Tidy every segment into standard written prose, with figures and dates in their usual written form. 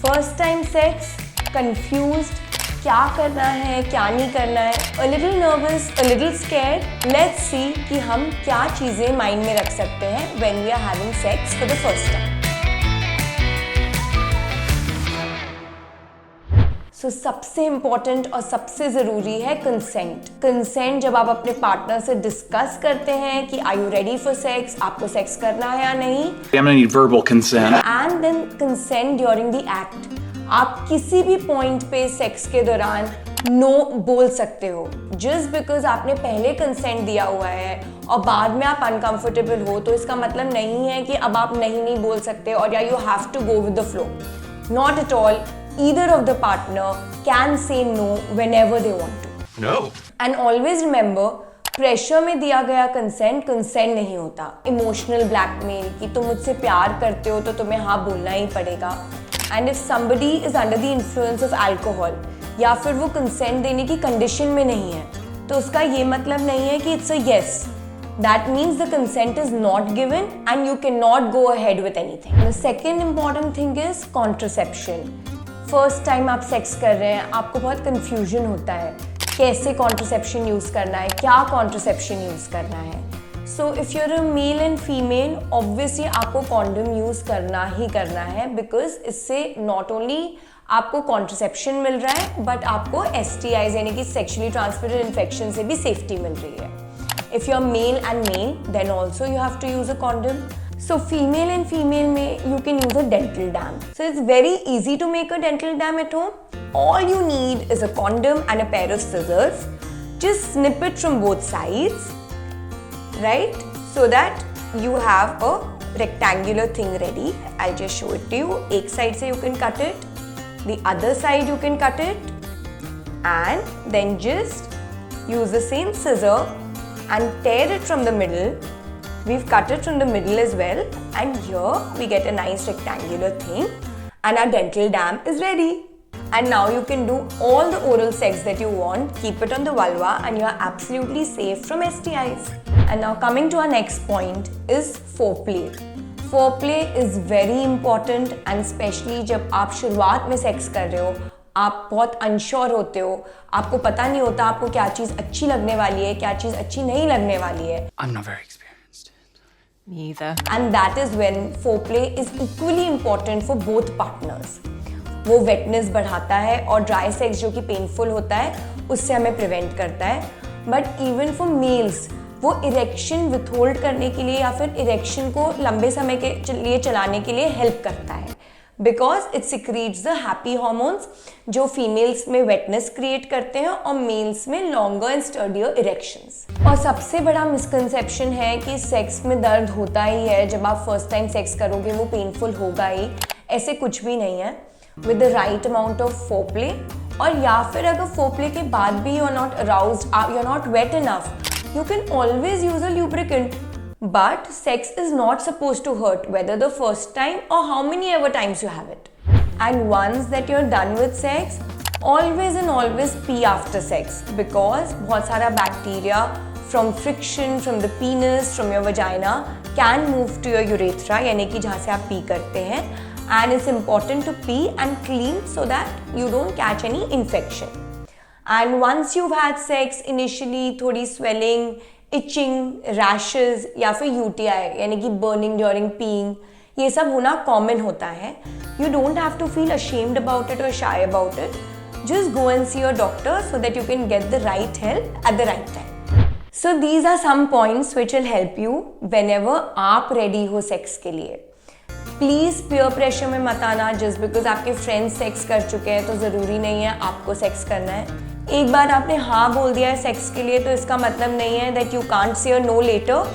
First time sex, confused, क्या करना है क्या नहीं करना है, a little nervous, a little scared. Let's see कि हम क्या चीज़ें माइंड में रख सकते हैं when we are having sex for the first time. So, सबसे इम्पॉर्टेंट और सबसे ज़रूरी है कंसेंट. कंसेंट जब आप अपने पार्टनर से डिस्कस करते हैं कि are you ready for sex, आपको सेक्स करना है या नहीं. I'm gonna need verbal consent. And then consent during the act. आप किसी भी पॉइंट पे सेक्स के दौरान नो बोल सकते हो. जस्ट बिकॉज आपने पहले कंसेंट दिया हुआ है और बाद में आप अनकंफर्टेबल हो तो इसका मतलब नहीं है कि अब आप नहीं बोल सकते और या you have to go with the flow. Not at all. Either of the partner can say no whenever they want to. No. And always remember, pressure में दिया गया कंसेंट नहीं होता. इमोशनल ब्लैकमेल कि तुम मुझसे प्यार करते हो तो तुम्हें हाँ बोलना ही पड़ेगा. And if somebody is under the influence of alcohol या फिर वो कंसेंट देने की कंडीशन में नहीं है तो उसका ये मतलब नहीं है कि it's a yes. That means the consent is not given and you cannot go ahead with anything. The second important thing is contraception. First time आप सेक्स कर रहे हैं, आपको बहुत कंफ्यूजन होता है कैसे कॉन्ट्रासेप्शन यूज़ करना है, क्या कॉन्ट्रासेप्शन यूज़ करना है. So if you're a male and female, obviously आपको कॉन्डम यूज़ करना ही करना है बिकॉज इससे नॉट ओनली आपको कॉन्ट्रासेप्शन मिल रहा है बट आपको STIs यानी कि सेक्शुअली ट्रांसमिटेड इन्फेक्शन से भी सेफ्टी मिल रही है. If you are male and male then also you have to use a condom. So female and female में you can use a dental dam. So it's very easy to make a dental dam at home. All you need is a condom and a pair of scissors. Just snip it from both sides, right? So that you have a rectangular thing ready. I'll just show it to you. एक side से you can cut it, the other side you can cut it, and then just use the same scissor and tear it from the middle. We've cut it from the middle as well, and here we get a nice rectangular thing and our dental dam is ready. And now you can do all the oral sex that you want, keep it on the vulva and you are absolutely safe from STIs. And now coming to our next point is foreplay. Foreplay is very important and especially जब आप शुरुआत में sex कर रहे हो, आप बहुत unsure होते हो, आपको पता नहीं होता आपको क्या चीज़ अच्छी लगने वाली है, क्या चीज़ अच्छी नहीं लगने वाली है. I'm not very experienced. Me either. And that is when foreplay is equally important for both partners. वो वेटनेस बढ़ाता है और ड्राई सेक्स जो कि पेनफुल होता है उससे हमें प्रिवेंट करता है. बट इवन फॉर मेल्स वो इरेक्शन विथहोल्ड करने के लिए या फिर इरेक्शन को लंबे समय के लिए चलाने के लिए हेल्प करता है because it secretes the happy hormones जो फीमेल्स में वेटनेस क्रिएट करते हैं और मेल्स में लॉन्गर एंड स्टर्डियर इरेक्शंस. और सबसे बड़ा मिसकंसेप्शन है कि सेक्स में दर्द होता ही है, जब आप फर्स्ट टाइम सेक्स करोगे वो पेनफुल होगा ही. ऐसे कुछ भी नहीं है. With the right amount of foreplay और या फिर अगर फोरप्ले के बाद भी you are not aroused, you are not wet enough, you can always use a lubricant. But sex is not supposed to hurt whether the first time or how many ever times you have it. And once that you're done with sex, always and always pee after sex because बहुत सारा bacteria from friction, from the penis, from your vagina can move to your urethra यानी कि जहाँ से आप pee करते हैं. And it's important to pee and clean so that you don't catch any infection. And once you've had sex, initially थोड़ी swelling, itching, rashes या फिर UTI यानी कि burning during peeing, ये सब होना common होता है. You don't have to feel ashamed about it or shy about it. Just go and see your doctor so that you can get the right help at the right time. So these are some points which will help you whenever आप ready हो sex के लिए. Please peer pressure में मत आना. Just because आपके friends sex कर चुके हैं तो ज़रूरी नहीं है आपको सेक्स करना है. एक बार आपने हाँ बोल दिया है सेक्स के लिए तो इसका मतलब नहीं है that you can't say no later.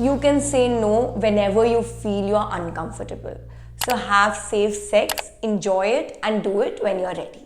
You can say no whenever you feel you are uncomfortable. So have safe sex, enjoy it and do it when you are ready.